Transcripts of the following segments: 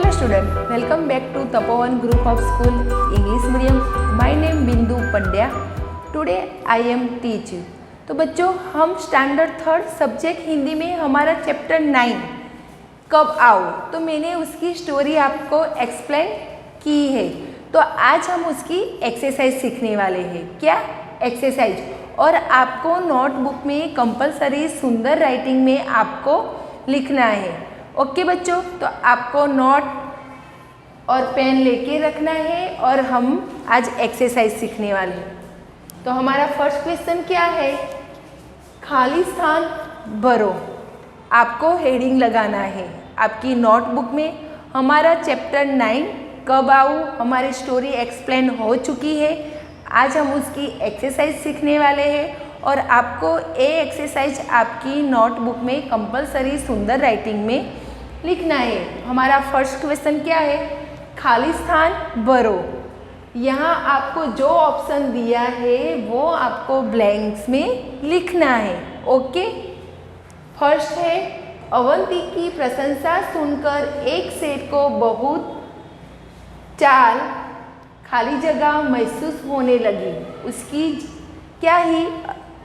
Hello student, welcome back to Tapovan Group of School English Medium. My name Bindu Pandya. Today I am teach you. तो बच्चों हम standard third subject Hindi में हमारा chapter 9 कब आओ, तो मैंने उसकी स्टोरी आपको एक्सप्लेन की है। तो आज हम उसकी एक्सरसाइज सीखने वाले हैं। क्या एक्सरसाइज? और आपको नोटबुक में कंपलसरी सुंदर राइटिंग में आपको लिखना है। ओके बच्चों, तो आपको नोट और पेन लेके रखना है और हम आज एक्सरसाइज सीखने वाले हैं। तो हमारा फर्स्ट क्वेश्चन क्या है? खाली स्थान भरो। आपको हेडिंग लगाना है आपकी नोटबुक में। हमारा चैप्टर 9 कब आऊँ हमारी स्टोरी एक्सप्लेन हो चुकी है। आज हम उसकी एक्सरसाइज सीखने वाले हैं और आपको ये एक्सरसाइज आपकी नोटबुक में कंपलसरी सुंदर राइटिंग में लिखना है। हमारा फर्स्ट क्वेश्चन क्या है? खाली स्थान भरो। यहाँ आपको जो ऑप्शन दिया है वो आपको ब्लैंक्स में लिखना है। ओके, फर्स्ट है अवंती की प्रशंसा सुनकर एक सेठ को बहुत चाल खाली जगह महसूस होने लगी। उसकी क्या ही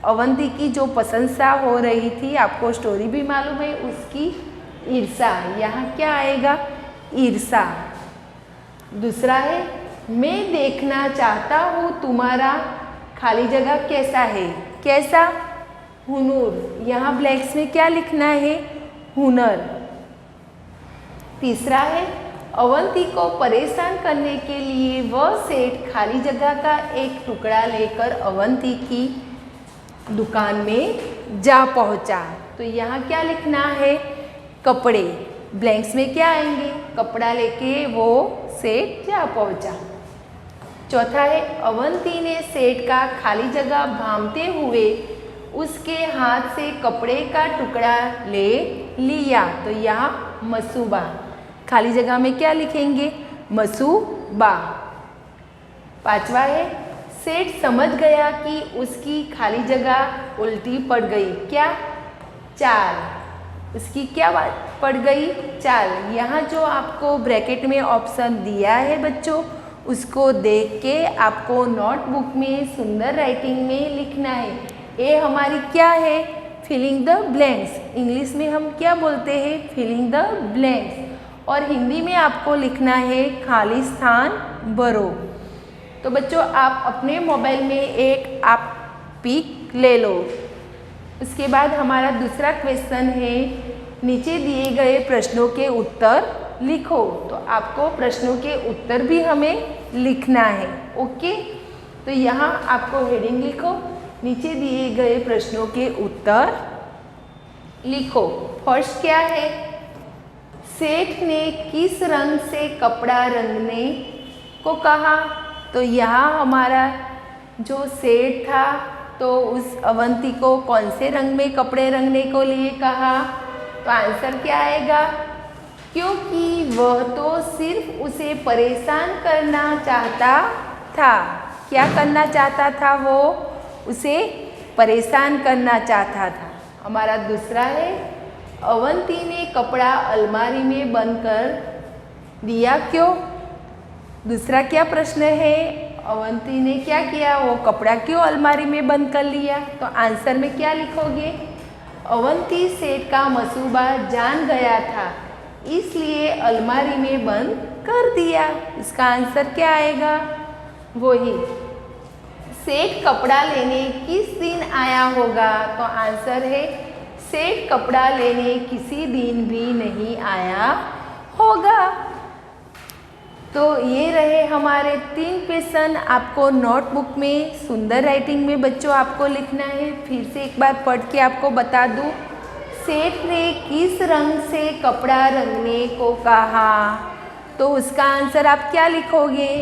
अवंती की जो प्रशंसा हो रही थी, आपको स्टोरी भी मालूम है, उसकी ईर्षा। यहाँ क्या आएगा? ईर्षा। दूसरा है मैं देखना चाहता हूँ तुम्हारा खाली जगह कैसा है। कैसा? हुनर। यहाँ ब्लैंक्स में क्या लिखना है? हुनर। तीसरा है अवंती को परेशान करने के लिए वह सेठ खाली जगह का एक टुकड़ा लेकर अवंती की दुकान में जा पहुंचा। तो यहाँ क्या लिखना है? कपड़े। ब्लैंक्स में क्या आएंगे? कपड़ा लेके वो सेठ जा पहुंचा। चौथा है अवंती ने सेठ का खाली जगह भांपते हुए उसके हाथ से कपड़े का टुकड़ा ले लिया। तो यहाँ मसूबा। खाली जगह में क्या लिखेंगे? मसूबा। पांचवा है सेठ समझ गया कि उसकी खाली जगह उल्टी पड़ गई। क्या? चाल। उसकी क्या बात पड़ गई? चाल। यहाँ जो आपको ब्रैकेट में ऑप्शन दिया है बच्चों, उसको देख के आपको नोटबुक में सुंदर राइटिंग में लिखना है। ये हमारी क्या है? Filling the blanks. इंग्लिश में हम क्या बोलते हैं? Filling the blanks. और हिंदी में आपको लिखना है खाली स्थान भरो। तो बच्चों आप अपने मोबाइल में एक आप पिक ले लो। उसके बाद हमारा दूसरा क्वेश्चन है नीचे दिए गए प्रश्नों के उत्तर लिखो। तो आपको प्रश्नों के उत्तर भी हमें लिखना है। ओके, तो यहाँ आपको हेडिंग लिखो, नीचे दिए गए प्रश्नों के उत्तर लिखो। फर्स्ट क्या है? सेठ ने किस रंग से कपड़ा रंगने को कहा? तो यहाँ हमारा जो सेठ था तो उस अवंती को कौन से रंग में कपड़े रंगने को लिए कहा? तो आंसर क्या आएगा? क्योंकि वह तो सिर्फ उसे परेशान करना चाहता था। क्या करना चाहता था? वो उसे परेशान करना चाहता था। हमारा दूसरा है अवंती ने कपड़ा अलमारी में बंद कर दिया। क्यों? दूसरा क्या प्रश्न है? अवंती ने क्या किया? वो कपड़ा क्यों अलमारी में बंद कर लिया? तो आंसर में क्या लिखोगे? अवंती सेठ का मसूबा जान गया था इसलिए अलमारी में बंद कर दिया। इसका आंसर क्या आएगा? वही। सेठ कपड़ा लेने किस दिन आया होगा? तो आंसर है सेठ कपड़ा लेने किसी दिन भी नहीं आया होगा। तो ये रहे हमारे 3 क्वेश्चन। आपको नोटबुक में सुंदर राइटिंग में बच्चों आपको लिखना है। फिर से एक बार पढ़ के आपको बता दूँ। सेठ ने किस रंग से कपड़ा रंगने को कहा? तो उसका आंसर आप क्या लिखोगे?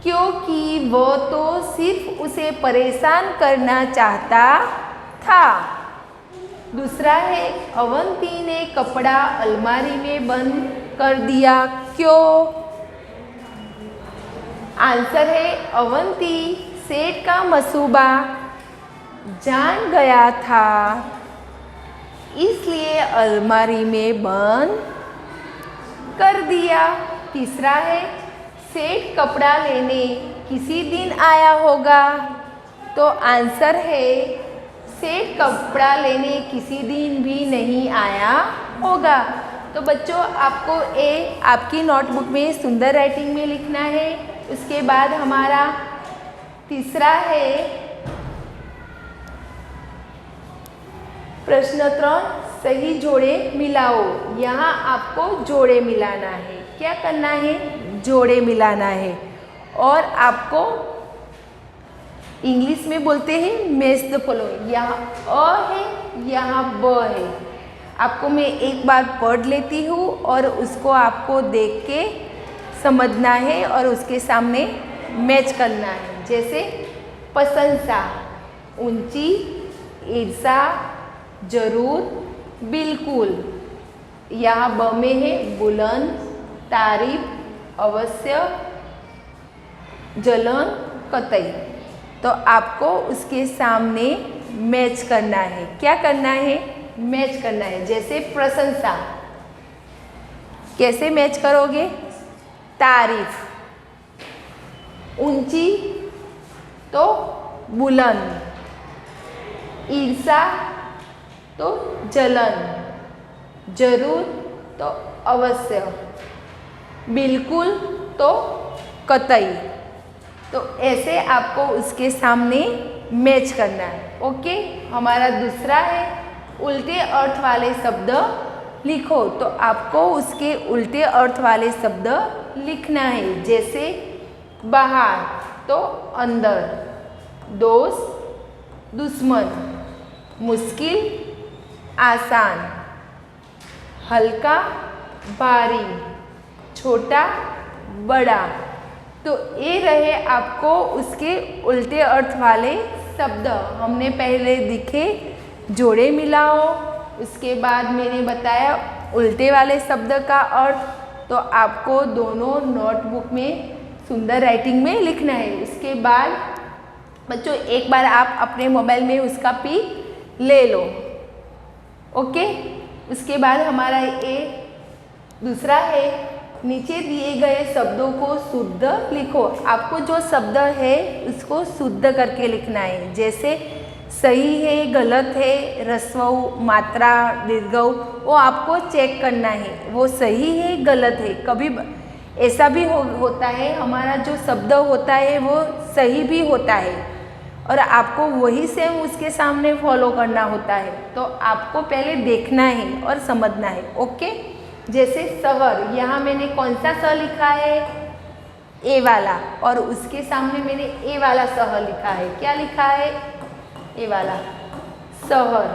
क्योंकि वो तो सिर्फ उसे परेशान करना चाहता था। दूसरा है अवंती ने कपड़ा अलमारी में बंद कर दिया। क्यों? आंसर है अवंती सेठ का मसूबा जान गया था इसलिए अलमारी में बंद कर दिया। तीसरा है सेठ कपड़ा लेने किसी दिन आया होगा। तो आंसर है सेठ कपड़ा लेने किसी दिन भी नहीं आया होगा। तो बच्चों आपको आपकी नोटबुक में सुंदर राइटिंग में लिखना है। उसके बाद हमारा तीसरा है प्रश्न 3 सही जोड़े मिलाओ। यहाँ आपको जोड़े मिलाना है। क्या करना है? जोड़े मिलाना है। और आपको इंग्लिश में बोलते हैं मैच द फॉलोइंग। यहाँ अ है, यहाँ ब है। आपको मैं एक बार पढ़ लेती हूँ और उसको आपको देख के समझना है और उसके सामने मैच करना है। जैसे प्रशंसा, ऊंची, ईर्षा, जरूर, बिल्कुल। यहाँ ब में है बुलंद, तारीफ, अवश्य, जलन, कतई। तो आपको उसके सामने मैच करना है। क्या करना है? मैच करना है। जैसे प्रशंसा, कैसे मैच करोगे? तारीफ, ऊंची तो बुलंद, ईर्षा तो जलन, जरूर तो अवश्य, बिल्कुल तो कतई। तो ऐसे आपको उसके सामने मैच करना है। ओके। हमारा दूसरा है उल्टे अर्थ वाले शब्द लिखो। तो आपको उसके उल्टे अर्थ वाले शब्द लिखना है। जैसे बाहर तो अंदर, दोस्त, दुश्मन, मुश्किल, आसान, हल्का, भारी, छोटा, बड़ा। तो ये रहे आपको उसके उल्टे अर्थ वाले शब्द। हमने पहले दिखे जोड़े मिलाओ, उसके बाद मैंने बताया उल्टे वाले शब्द का अर्थ। तो आपको दोनों नोटबुक में सुंदर राइटिंग में लिखना है। उसके बाद बच्चों एक बार आप अपने मोबाइल में उसका पिक ले लो। ओके। उसके बाद हमारा ये दूसरा है नीचे दिए गए शब्दों को शुद्ध लिखो। आपको जो शब्द है उसको शुद्ध करके लिखना है। जैसे सही है, गलत है, ह्रस्व, मात्रा, दीर्घ, वो आपको चेक करना है वो सही है गलत है। कभी ऐसा भी होता है हमारा जो शब्द होता है वो सही भी होता है और आपको वही सेम उसके सामने फॉलो करना होता है। तो आपको पहले देखना है और समझना है। ओके। जैसे शहर, यहाँ मैंने कौन सा स लिखा है? ए वाला। और उसके सामने मैंने ए वाला सह लिखा है। क्या लिखा है? ए वाला शहर।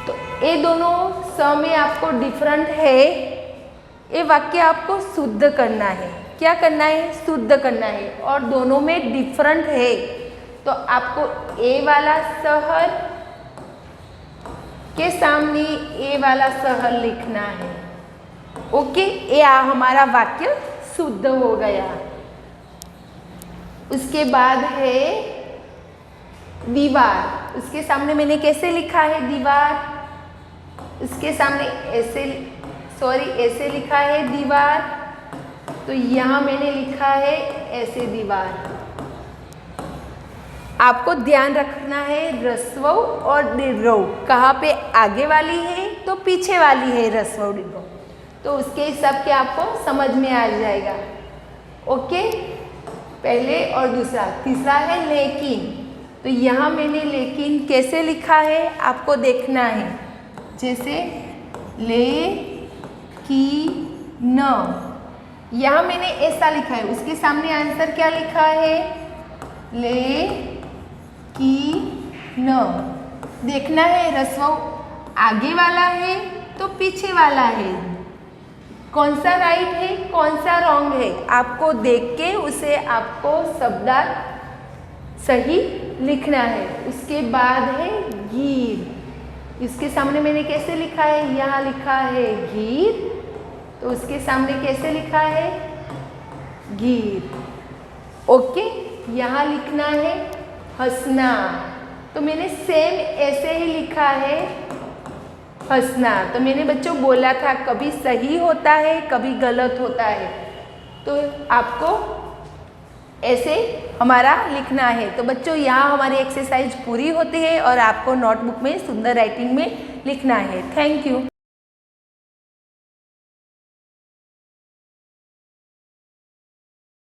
तो ये दोनों स में आपको डिफरेंट है। ये वाक्य आपको शुद्ध करना है। क्या करना है? शुद्ध करना है। और दोनों में डिफरेंट है। तो आपको ए वाला शहर के सामने ए वाला शहर लिखना है। ओके। ये हमारा वाक्य शुद्ध हो गया। उसके बाद है दीवार। उसके सामने मैंने कैसे लिखा है दीवार? उसके सामने ऐसे लिखा है दीवार। तो यहाँ मैंने लिखा है ऐसे दीवार। आपको ध्यान रखना है ह्रस्व और दीर्घ कहाँ पे आगे वाली है तो पीछे वाली है ह्रस्व और दीर्घ। तो उसके हिसाब के आपको समझ में आ जाएगा। ओके। पहले और दूसरा। तीसरा है लेकिन। तो यहाँ मैंने लेकिन कैसे लिखा है आपको देखना है। जैसे ले की न, यहाँ मैंने ऐसा लिखा है। उसके सामने आंसर क्या लिखा है? ले की न। देखना है ह्रस्व आगे वाला है तो पीछे वाला है, कौन सा राइट है कौन सा रॉन्ग है, आपको देख के उसे आपको शब्दार्थ सही लिखना है। उसके बाद है गीर। इसके सामने मैंने कैसे लिखा है? यहाँ लिखा है गीर। तो उसके सामने कैसे लिखा है? गीर। ओके। यहाँ लिखना है हंसना। तो मैंने सेम ऐसे ही लिखा है हंसना। तो मैंने बच्चों बोला था कभी सही होता है कभी गलत होता है, तो आपको ऐसे हमारा लिखना है। तो बच्चों यहाँ हमारी एक्सरसाइज पूरी होती है और आपको नोटबुक में सुंदर राइटिंग में लिखना है। Thank you.